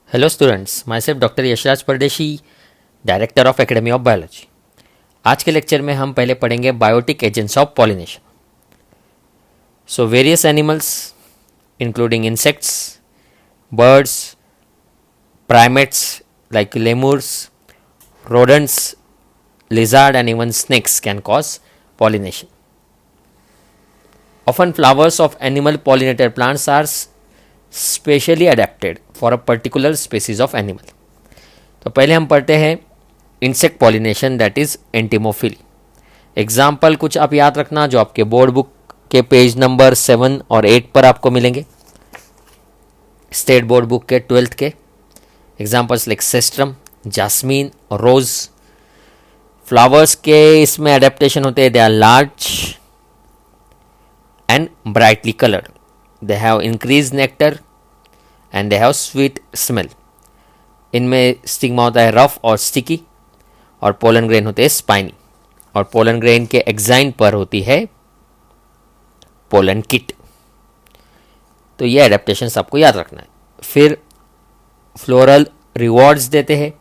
Hello students, myself doctor Yashraj Pardeshi, director of academy of biology. आज के lecture में हम पहले पढ़ेंगे biotic agents of pollination. So various animals including insects, birds, primates like lemurs, rodents, lizard and even snakes can cause pollination. Often flowers of animal pollinated plants are specially adapted for a particular species of animal. तो पहले हम पढ़ते हैं insect pollination, that is entomophily. Example कुछ आप याद रखना जो आपके बोर्ड बुक के पेज नंबर 7 और 8 पर आपको मिलेंगे, स्टेट बोर्ड बुक के 12th के। एग्जाम्पल्स लाइक सेस्ट्रम, जास्मीन और रोज। फ्लावर्स के इसमें एडेप्टेशन होते हैं, they are large and brightly coloured, they have increase nectar and they have sweet smell. इनमें स्टिग्मा होता है रफ और स्टिकी, और पोलन ग्रेन होते हैं स्पाइनी, और पोलन ग्रेन के एक्साइन पर होती है पोलन किट। तो ये एडेप्टेशन आपको याद रखना है। फिर फ्लोरल रिवॉर्ड्स देते हैं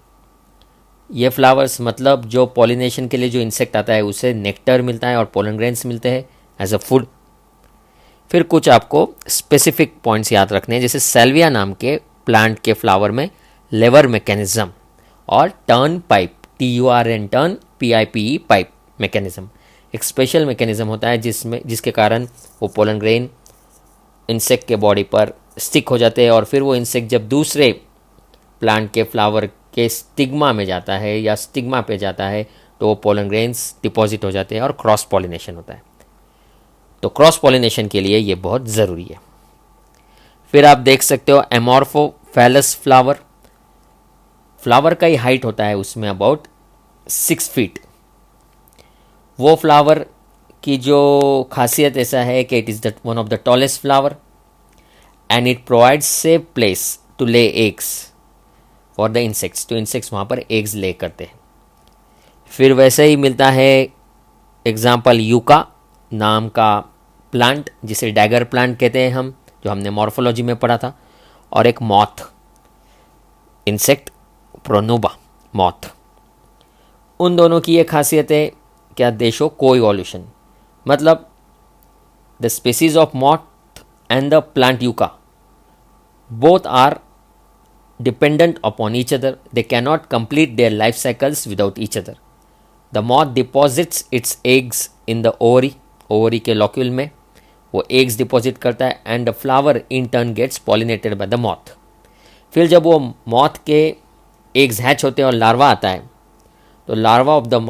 ये फ्लावर्स, मतलब जो पॉलिनेशन के लिए जो इंसेक्ट आता है उसे नेक्टर मिलता है और पोलन ग्रेन्स मिलते हैं एज अ फूड। फिर कुछ आपको स्पेसिफिक पॉइंट्स याद रखने हैं, जैसे सेल्विया नाम के प्लांट के फ्लावर में लेवर मैकेनिज्म और turn pipe, TURN turn, PIPE pipe mechanism, एक स्पेशल मैकेनिज्म होता है जिसके कारण वो पोलन ग्रेन इंसेक्ट के बॉडी पर स्टिक हो जाते हैं, और फिर वो इंसेक्ट जब दूसरे प्लांट के फ्लावर के स्टिग्मा में जाता है या स्टिग्मा पे जाता है तो वो पोलन ग्रेन्स डिपॉजिट हो जाते हैं और क्रॉस पॉलिनेशन होता है। तो क्रॉस पॉलिनेशन के लिए ये बहुत ज़रूरी है। फिर आप देख सकते हो एमॉर्फोफैलस फ्लावर। फ्लावर का ही हाइट होता है उसमें अबाउट 6 फीट। वो फ्लावर की जो खासियत ऐसा है कि it is one of the tallest flower and it provides safe place to lay eggs for the insects. तो इंसेक्ट्स वहाँ पर एग्स ले करते हैं। फिर वैसे ही मिलता है एग्जाम्पल यूका नाम का प्लांट, जिसे डैगर प्लांट कहते हैं हम, जो हमने मॉर्फोलॉजी में पढ़ा था, और एक मॉथ इंसेक्ट प्रोनोबा मॉथ। उन दोनों की ये खासियत है क्या, दे शो को इवोल्यूशन, मतलब the species of moth and the plant yucca both are dependent upon each other. They cannot complete their life cycles without each other. The moth deposits its eggs in the ovary के locule में वो eggs deposit करता है, and the flower in turn gets pollinated by the moth. फिर जब वो moth के eggs hatch होते हैं और larva आता है, तो larva of the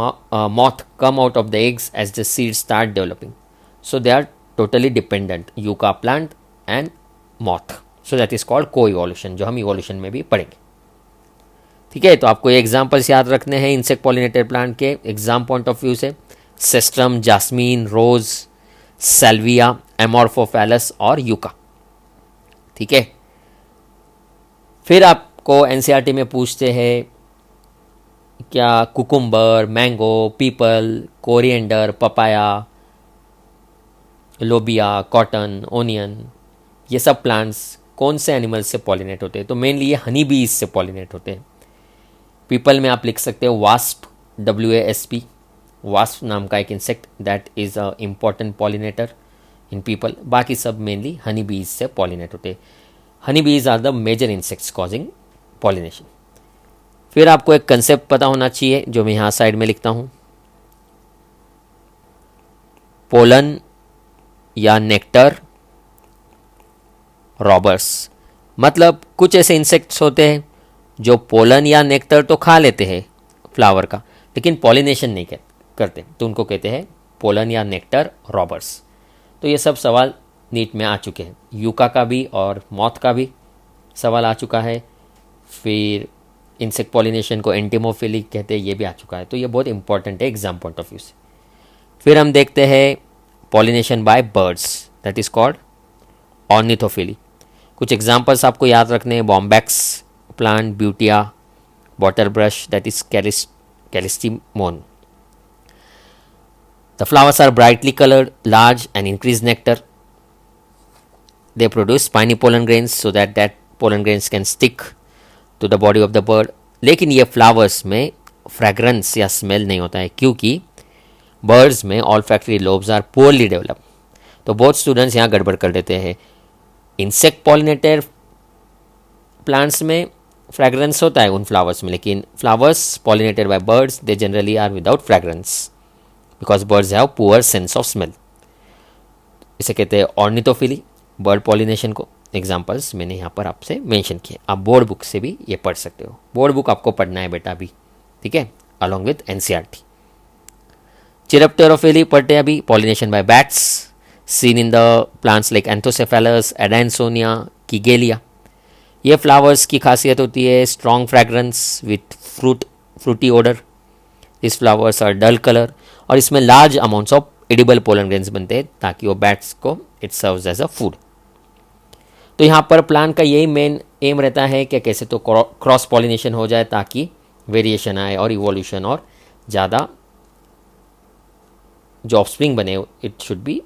moth come out of the eggs as the seeds start developing. So they are totally dependent, yucca plant and moth. So that is called को evolution, जो हम evolution में भी पढ़ेंगे। ठीक है, तो आपको ये एग्जाम्पल्स याद रखने हैं इंसेक्ट पॉलिनेटेड प्लांट के एग्जाम पॉइंट ऑफ व्यू से, सेस्ट्रम, जास्मीन, रोज, सेल्विया, एमॉर्फोफैलस और यूका। ठीक है, फिर आपको एनसीईआरटी में पूछते हैं क्या cucumber, mango, people, coriander, papaya, लोबिया, कॉटन, ओनियन, ये सब प्लांट्स कौन से एनिमल्स से पॉलिनेट होते हैं? तो मेनली ये हनी बीज से पॉलिनेट होते हैं। पीपल में आप लिख सकते हो वास्प, WASP, वास्प नाम का एक insect that is a important pollinator in people. बाकी सब मेनली हनी बीज से पॉलिनेट होते हैं। Honey bees are the major insects causing pollination. फिर आपको एक कंसेप्ट पता होना चाहिए जो मैं यहाँ साइड में लिखता हूँ, पोलन या नेक्टर रॉबर्स। मतलब कुछ ऐसे इंसेक्ट्स होते हैं जो पोलन या नेक्टर तो खा लेते हैं फ्लावर का, लेकिन पॉलिनेशन नहीं करते, तो उनको कहते हैं पोलन या नेक्टर रॉबर्स। तो ये सब सवाल नीट में आ चुके हैं, यूका का भी और मॉथ का भी सवाल आ चुका है। फिर इंसेक्ट पॉलिनेशन को एंटीमोफिली कहते हैं, ये भी आ चुका है। तो ये बहुत इंपॉर्टेंट है एग्जाम पॉइंट ऑफ व्यू से। फिर हम देखते हैं pollination by birds, that is called ornithophily. कुछ एग्जाम्पल्स आपको याद रखने हैं, bombax plant, butea, water brush that is callistemon. The flowers are brightly coloured, large and increase nectar. They produce spiny pollen grains so that pollen grains can stick to the body of the bird, लेकिन ये flowers में fragrance या smell नहीं होता है क्योंकि birds में olfactory lobes are poorly develop. तो बहुत स्टूडेंट्स यहाँ गड़बड़ कर देते हैं। इंसेक्ट पॉलिनेटेड प्लांट्स में फ्रेगरेंस होता है उन फ्लावर्स में, लेकिन flowers pollinated by birds they generally are without fragrance because birds have poor sense of smell. इसे कहते हैं ऑर्निथोफिली, बर्ड पॉलिनेशन को। एग्जाम्पल्स मैंने यहाँ पर आपसे मेंशन किए, आप बोर्ड बुक से भी ये पढ़ सकते हो। बोर्ड बुक आपको पढ़ना है बेटा अभी, ठीक है, अलॉन्ग विथ एनसीईआरटी। चिरप्टेरोफिली पढ़ते हैं अभी, pollination by bats seen in the plants like anthocephalus, adansonia, kigelia. ये फ्लावर्स की खासियत होती है strong fragrance with fruity odour. This flowers are dull colour और इसमें large amounts of edible pollen grains बनते हैं ताकि वो बैट्स को it serves as a food. तो यहाँ पर प्लांट का यही मेन एम रहता है कि कैसे तो क्रॉस पॉलिनेशन हो जाए ताकि वेरिएशन आए और इवोल्यूशन और ज़्यादा जो ऑफस्प्रिंग बने it should be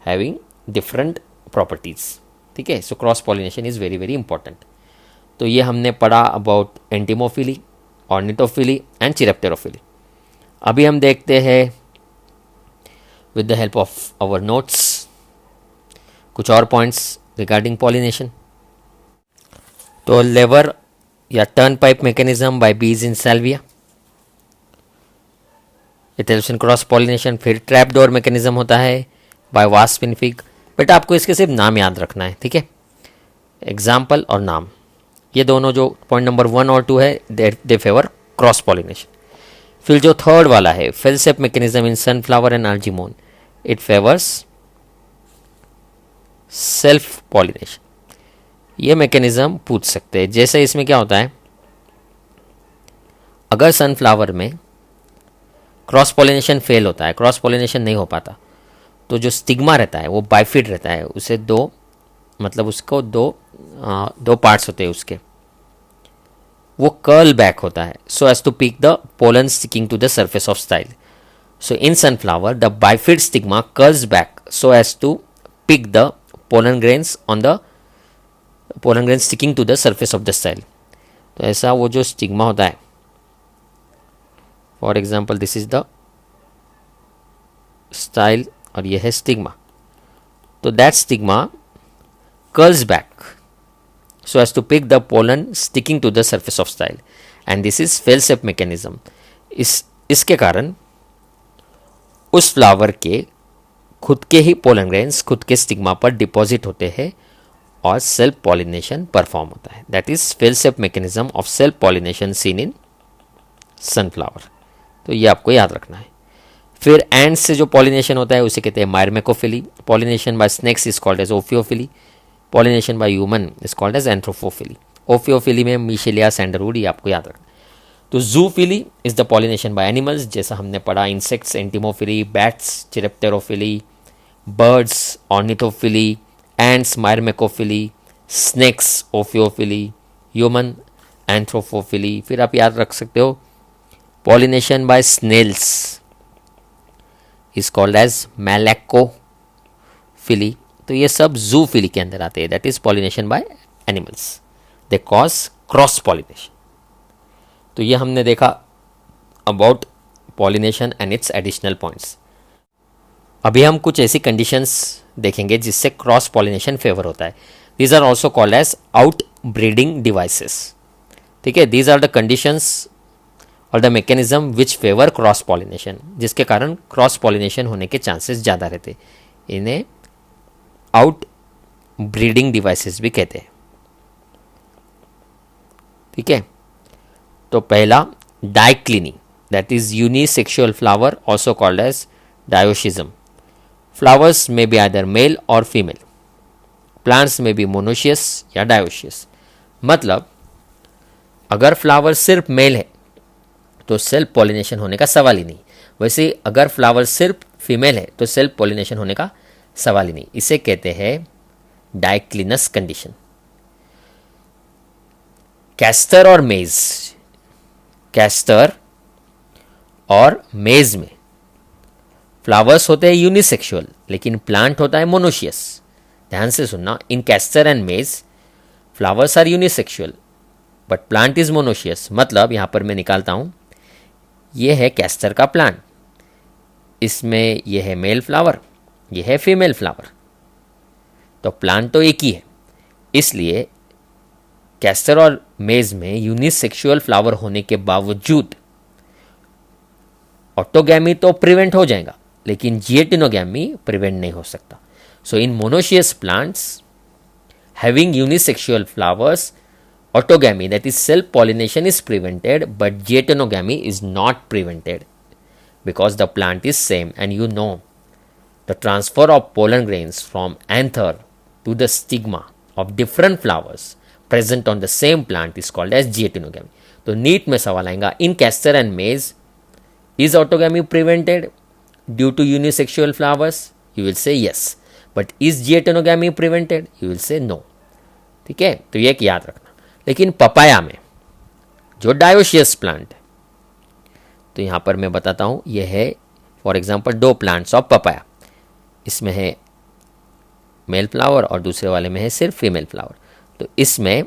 having different properties, ठीक है। So cross pollination is very very important. तो ये हमने पढ़ा about entomophily, ornithophily and chiropterophily. अभी हम देखते हैं with the help of our notes कुछ और पॉइंट्स रिगार्डिंग पॉलिनेशन। तो लेवर या turn pipe mechanism by bees in salvia, it helps in cross pollination. फिर ट्रैप डोर मैकेनिज्म होता है बाय वास्प इन फिग। बेटा आपको इसके सिर्फ नाम याद रखना है, ठीक है, एग्जाम्पल और नाम, ये दोनों जो पॉइंट नंबर 1 और 2 है दे फेवर क्रॉस पॉलिनेशन। फिर जो थर्ड वाला है failsafe mechanism in sunflower and argemone, it favours self pollination. ये मैकेनिज्म पूछ सकते हैं, जैसे इसमें क्या होता है, अगर सनफ्लावर में क्रॉस पॉलिनेशन फेल होता है, क्रॉस पॉलिनेशन नहीं हो पाता, तो जो स्टिग्मा रहता है वो बाइफिड रहता है, उसे दो मतलब उसको दो पार्ट्स होते हैं उसके, वो कर्ल बैक होता है so as to pick the pollen sticking to the surface of style. So in sunflower the bifid stigma curls back so as to pick the pollen grains on the pollen grain sticking to the surface of the style. तो ऐसा वो जो stigma होता है, for example this is the style और ये है stigma, तो that stigma curls back so as to pick the pollen sticking to the surface of style and this is fail-safe mechanism। इसके कारण उस फ्लावर के खुद के ही पोलन ग्रेन्स खुद के स्टिग्मा पर डिपॉजिट होते हैं और सेल्फ पॉलिनेशन परफॉर्म होता है। That is fail-safe mechanism of self pollination seen in sunflower. तो ये आपको याद रखना है। फिर एंड्स से जो पॉलिनेशन होता है उसे कहते हैं myrmecophily. Pollination by snakes is called as ophiophily. Pollination by human is called as anthropophily. Ophiophily में मिशेलिया, सैंडलवुड, ये आपको याद रखना। तो zoophily is the pollination by animals, जैसा हमने पढ़ा insects entomophily, bats chiropterophily, birds ornithophily, ants myrmecophily, snakes ophiophily, human anthropophily. फिर आप याद रख सकते हो pollination by snails is called as malacophily. तो ये सब जूफिली के अंदर आते हैं, that is pollination by animals, they cause cross pollination. तो ये हमने देखा about pollination and it's additional points. अभी हम कुछ ऐसी कंडीशंस देखेंगे जिससे क्रॉस पॉलिनेशन फेवर होता है। These are also called as outbreeding devices, ठीक है। दीज आर द कंडीशंस और the mechanism which favour cross pollination, जिसके कारण क्रॉस पॉलिनेशन होने के चांसेस ज़्यादा रहते, इन्हें आउट ब्रीडिंग डिवाइसेस भी कहते हैं, ठीक है। तो पहला dicliny, that is unisexual flower also called as dioecism. Flowers में बी आइदर मेल और फीमेल, प्लांट्स में बी मोनोशियस या डायोशियस। मतलब अगर फ्लावर सिर्फ मेल है तो सेल्फ पॉलिनेशन होने का सवाल ही नहीं, वैसे अगर फ्लावर सिर्फ फीमेल है तो सेल्फ पॉलिनेशन होने का सवाल ही नहीं। इसे कहते हैं डाइक्लिनस कंडीशन। कैस्टर और मेज, कैस्टर और मेज में फ्लावर्स होते हैं यूनिसेक्सुअल लेकिन प्लांट होता है मोनोशियस। ध्यान से सुनना, in castor and maize flowers are unisexual but plant is monoecious, मतलब यहाँ पर मैं निकालता हूँ, ये है कैस्टर का प्लांट, इसमें ये है मेल फ्लावर, ये है फीमेल फ्लावर, तो प्लांट तो एक ही है, इसलिए कैस्टर और मेज में यूनिसेक्सुअल फ्लावर होने के बावजूद ऑटोगैमी तो प्रिवेंट हो जाएगा, लेकिन जिएटिनोगैमी प्रिवेंट नहीं हो सकता. So in monoecious plants having unisexual flowers, autogamy, that is self pollination, is prevented, but diatonogamy is not prevented because the plant is same. And you know, the transfer of pollen grains from anther to the stigma of different flowers present on the same plant is called as diatonogamy. तो NEET में सवाल आएगा, in castor and maize is autogamy prevented due to unisexual flowers? You will say yes. But is diatonogamy prevented? You will say no. ठीक है, तो ये एक याद रखना. लेकिन पपाया में जो डायोशियस प्लांट है, तो यहाँ पर मैं बताता हूँ, ये है for example 2 plants of papaya, इसमें है मेल फ्लावर और दूसरे वाले में है सिर्फ फीमेल फ्लावर. तो इसमें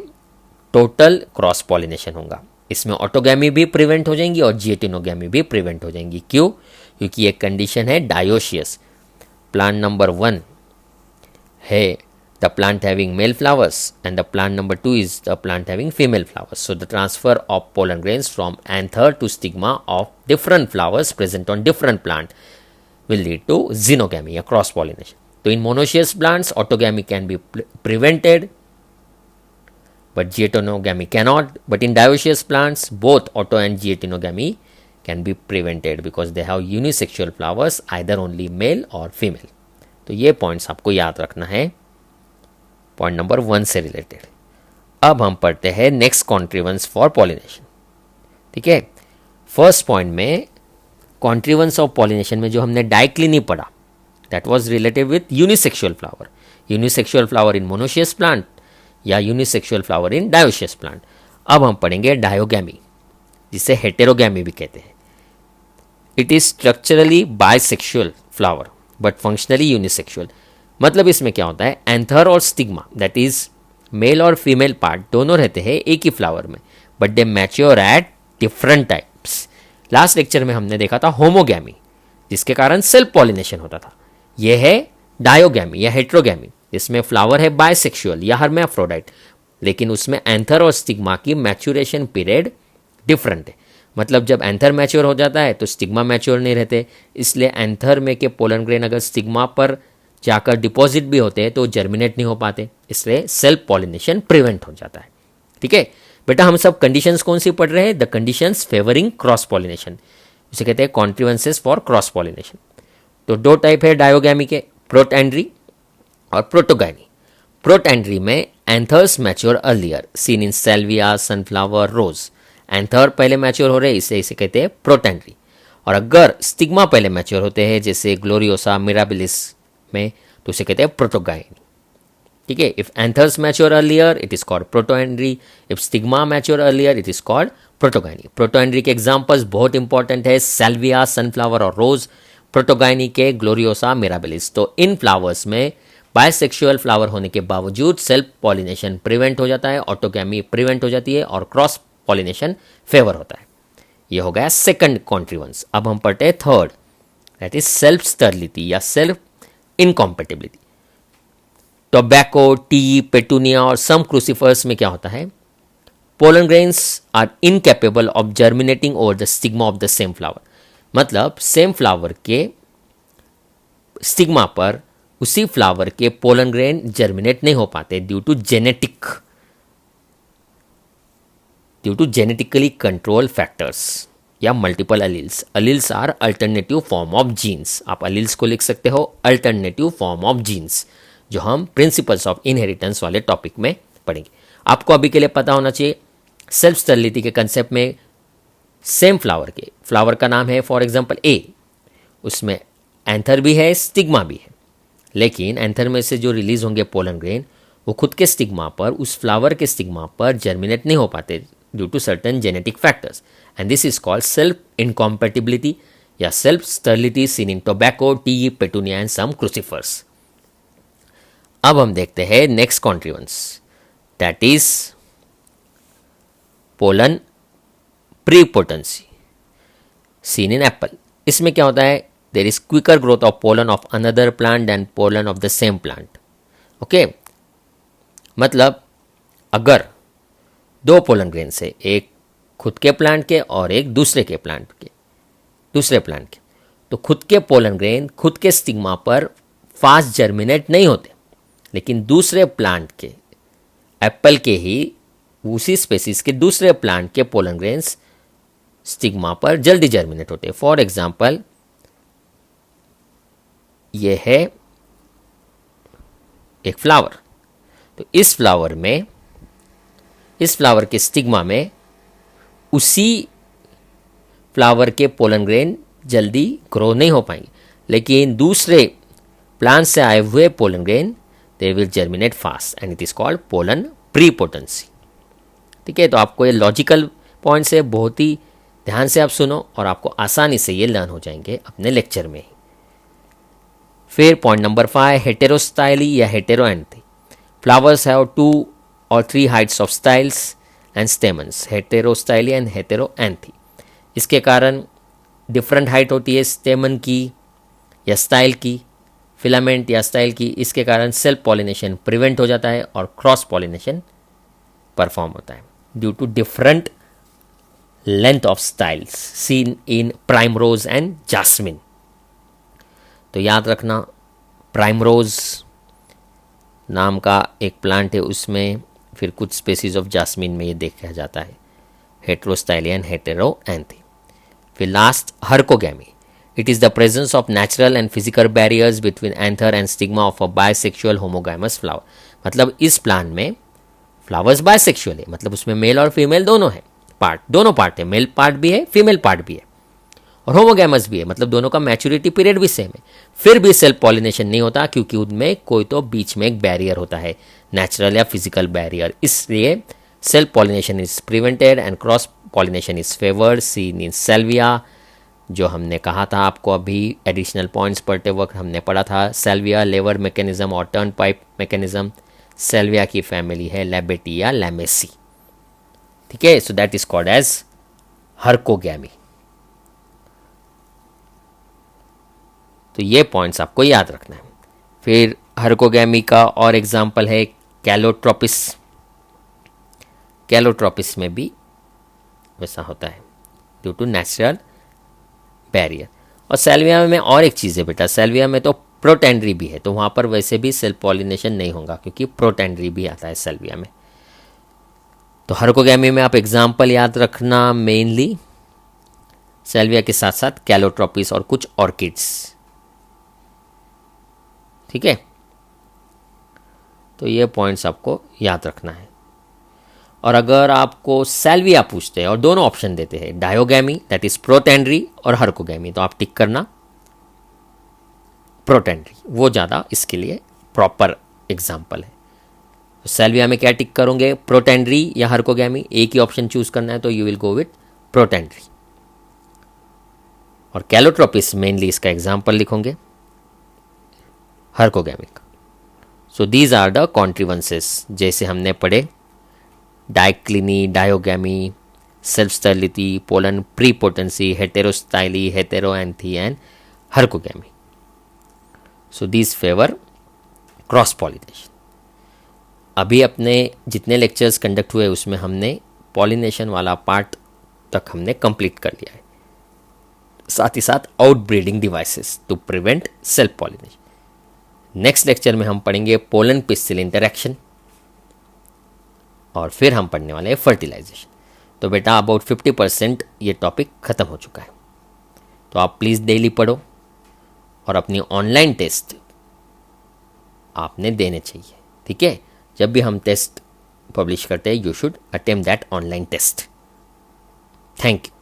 टोटल क्रॉस पॉलिनेशन होगा, इसमें ऑटोगैमी भी प्रिवेंट हो जाएंगी और जिएटिनोगैमी भी प्रिवेंट हो जाएंगी. क्यों? क्योंकि एक कंडीशन है डायोशियस. प्लांट नंबर 1 है the plant having male flowers and the plant number 2 is the plant having female flowers. So the transfer of pollen grains from anther to stigma of different flowers present on different plant will lead to xenogamy, a cross pollination. So in monoecious plants autogamy can be prevented but diatonogamy cannot. But in dioecious plants both auto and diatonogamy can be prevented because they have unisexual flowers, either only male or female. तो ये points आपको याद रखना है point number 1 से related. अब हम पढ़ते हैं नेक्स्ट कॉन्ट्रीवेंस फॉर पॉलिनेशन. ठीक है, फर्स्ट पॉइंट में कॉन्ट्रीवेंस ऑफ पॉलिनेशन में जो हमने डाइक्लिनी पढ़ा, that was related with unisexual flower. Unisexual flower in monoecious plant या unisexual flower in dioecious plant. अब हम पढ़ेंगे डायोगैमी, जिसे हेटेरोगैमी भी कहते हैं. It is structurally bisexual flower but functionally unisexual. मतलब इसमें क्या होता है, एंथर और स्टिग्मा दैट इज मेल और फीमेल पार्ट दोनों रहते हैं एक ही फ्लावर में, but they mature at different types. Last lecture में हमने देखा था होमोगैमी, जिसके कारण सेल्फ पॉलिनेशन होता था. यह है डायोगैमी या हेट्रोगैमी, जिसमें फ्लावर है बायसेक्सुअल या हर्मैफ्रोडाइट, लेकिन उसमें एंथर और स्टिग्मा की मैच्योरेशन पीरियड डिफरेंट है. मतलब जब एंथर मैच्योर हो जाता है तो स्टिग्मा मैच्योर नहीं रहते, इसलिए एंथर में के पोलन ग्रेन अगर स्टिग्मा पर जाकर डिपॉजिट भी होते हैं तो जर्मिनेट नहीं हो पाते, इसलिए सेल्फ पॉलिनेशन प्रिवेंट हो जाता है. ठीक है बेटा, हम सब कंडीशंस कौन सी पढ़ रहे हैं, the conditions favouring cross pollination, इसे कहते हैं कॉन्ट्रीवेंसेस फॉर क्रॉस पॉलिनेशन. तो 2 टाइप है डायोगैमी के, प्रोटैंड्री और प्रोटोगाइनी. प्रोटैंड्री में anthers mature earlier, seen in salvia, sunflower, rose. Anther पहले मैच्योर हो रहे, इसे कहते हैं प्रोटैंड्री. और अगर स्टिग्मा पहले मैच्योर होते हैं जैसे ग्लोरियोसा, मिराबिलिस में, तो उसे कहते हैं प्रोटोगाइनी. ठीक है, if anthers mature earlier it is called protandry, if stigma mature earlier it is called protogyny. Protandry के एग्जांपल्स बहुत इंपॉर्टेंट है, सेल्विया, सनफ्लावर और रोज. प्रोटोगाइनी के ग्लोरियोसा, मिराबिलिस. तो इन फ्लावर्स में बायसेक्सुअल फ्लावर होने के बावजूद सेल्फ पॉलिनेशन प्रिवेंट हो जाता है, ऑटोगैमी प्रिवेंट हो जाती है और क्रॉस पॉलिनेशन फेवर होता है. ये हो गया सेकंड कॉन्ट्रीवेंस. अब हम पढ़ते हैं third, that is self sterility या self incompatibility. Tobacco, tea, petunia और सम क्रूसिफर्स में क्या होता है, pollen grains are incapable of germinating over the stigma of the same flower. मतलब सेम फ्लावर के स्टिग्मा पर उसी फ्लावर के पोलन ग्रेन जर्मिनेट नहीं हो पाते due to genetically control factors या multiple alleles. Alleles are alternative form of genes. आप अलील्स को लिख सकते हो अल्टरनेटिव फॉर्म ऑफ जीन्स, जो हम प्रिंसिपल्स ऑफ इनहेरिटेंस वाले टॉपिक में पढ़ेंगे. आपको अभी के लिए पता होना चाहिए सेल्फ स्टरलिटी के कंसेप्ट में सेम फ्लावर का नाम है फॉर एग्जांपल ए, उसमें एंथर भी है, स्टिग्मा भी है, लेकिन एंथर में से जो रिलीज होंगे पोलन ग्रेन वो खुद के स्टिग्मा पर, उस फ्लावर के स्टिग्मा पर जर्मिनेट नहीं हो पाते due to certain genetic factors, and this is called self incompatibility या self sterility seen in tobacco, tea, petunia and some crucifers. अब हम देखते हैं next contrivance, that is pollen prepotency seen in apple. इसमें क्या होता है, there is quicker growth of pollen of another plant than pollen of the same plant. Okay, मतलब अगर दो पोलन ग्रेन से, एक खुद के प्लांट के और एक दूसरे प्लांट के, तो खुद के पोलन ग्रेन खुद के स्टिग्मा पर फास्ट जर्मिनेट नहीं होते, लेकिन दूसरे प्लांट के, एप्पल के ही उसी स्पेसीज के दूसरे प्लांट के पोलन ग्रेन्स स्टिग्मा पर जल्दी जर्मिनेट होते हैं। फॉर एग्जाम्पल, ये है एक फ्लावर, तो इस फ्लावर के स्टिग्मा में उसी फ्लावर के पोलन ग्रेन जल्दी ग्रो नहीं हो पाएंगे, लेकिन दूसरे प्लांट से आए हुए pollen grain they will germinate fast and it is called pollen prepotency. ठीक है, तो आपको ये लॉजिकल पॉइंट से बहुत ही ध्यान से आप सुनो और आपको आसानी से ये लर्न हो जाएंगे अपने लेक्चर में ही। फिर पॉइंट नंबर 5, हेटेरोस्टाइली या heteroanthy. Flowers have 2 or 3 heights of styles and stamens, heterostyly and heteroanthy. इसके कारण डिफरेंट हाइट होती है स्टेमन की या स्टाइल की, फिलामेंट या स्टाइल की। इसके कारण सेल्फ पॉलिनेशन प्रिवेंट हो जाता है और क्रॉस पॉलिनेशन परफॉर्म होता है due to different length of styles seen in primrose and jasmine. तो याद रखना, प्राइमरोज नाम का एक प्लांट है, उसमें फिर कुछ स्पेसीज ऑफ जास्मिन में ये देखा जाता है, हेटेरोस्टाइली एंड हेटेरोएंथी। फिर last, herkogamy. It is the presence of natural and physical barriers between anther and stigma of a bisexual homogamous flower. मतलब इस प्लांट में फ्लावर्स बायसेक्सुअल है, मतलब उसमें मेल और फीमेल दोनों है, दोनों पार्ट है, मेल पार्ट भी है, फीमेल पार्ट भी है, और होमोगैमस भी है, मतलब दोनों का मैच्योरिटी पीरियड भी सेम है। फिर भी सेल्फ पॉलिनेशन नहीं होता क्योंकि उनमें कोई तो बीच में एक बैरियर होता है, नेचुरल या फिजिकल बैरियर, इसलिए self pollination is prevented and cross pollination is favoured scene in सेल्विया। जो हमने कहा था आपको अभी एडिशनल पॉइंट्स पढ़ते वक्त हमने पढ़ा था, सेल्विया लेवर मैकेनिज्म और टर्न पाइप मैकेनिज्म। सेल्विया की फैमिली है लैबेटी या लैमेसी। ठीक है, so that is called as herkogamy. तो ये पॉइंट्स आपको याद रखना है। फिर हर्कोगैमी का और एग्जाम्पल है कैलोट्रोपिस। कैलोट्रोपिस में भी वैसा होता है ड्यू टू नेचुरल बैरियर। और सेल्विया में और एक चीज़ है बेटा, सेल्विया में तो प्रोटेंड्री भी है, तो वहाँ पर वैसे भी सेल्फ पॉलिनेशन नहीं होगा क्योंकि प्रोटेंड्री भी आता है सेल्विया में। तो हर्कोगैमी में आप एग्जाम्पल याद रखना, मेनली सेल्विया के साथ साथ कैलोट्रोपिस और कुछ ऑर्किड्स। ठीक है, तो ये पॉइंट्स आपको याद रखना है। और अगर आपको सेल्विया पूछते हैं और दोनों ऑप्शन देते हैं, डायोगैमी दैट इज प्रोटेंड्री और हर्कोगैमी, तो आप टिक करना प्रोटेंड्री, वो ज़्यादा इसके लिए प्रॉपर एग्जाम्पल है। तो सेल्विया में क्या टिक करोगे, प्रोटेंड्री या हर्कोगैमी, एक ही ऑप्शन चूज करना है तो you will go with protandry. और कैलोट्रोपिस मेनली इसका एग्जाम्पल लिखोगे हर्कोगैमी का। So these are the contrivances, जैसे हमने पढ़े dicliny, dichogamy, self sterility, pollen prepotency, heterostyly, heteroanthy and herkogamy. So these favour cross pollination. अभी अपने जितने लेक्चर्स कंडक्ट हुए उसमें हमने पॉलिनेशन वाला पार्ट तक हमने कंप्लीट कर लिया है, साथ ही साथ outbreeding devices to prevent self pollination. Next lecture में हम पढ़ेंगे पोलन पिस्टिल इंटरेक्शन और फिर हम पढ़ने वाले हैं फर्टिलाइजेशन। तो बेटा अबाउट 50% ये टॉपिक ख़त्म हो चुका है। तो आप प्लीज़ डेली पढ़ो और अपनी ऑनलाइन टेस्ट आपने देने चाहिए। ठीक है, जब भी हम टेस्ट पब्लिश करते हैं you should attempt that online test. Thank you.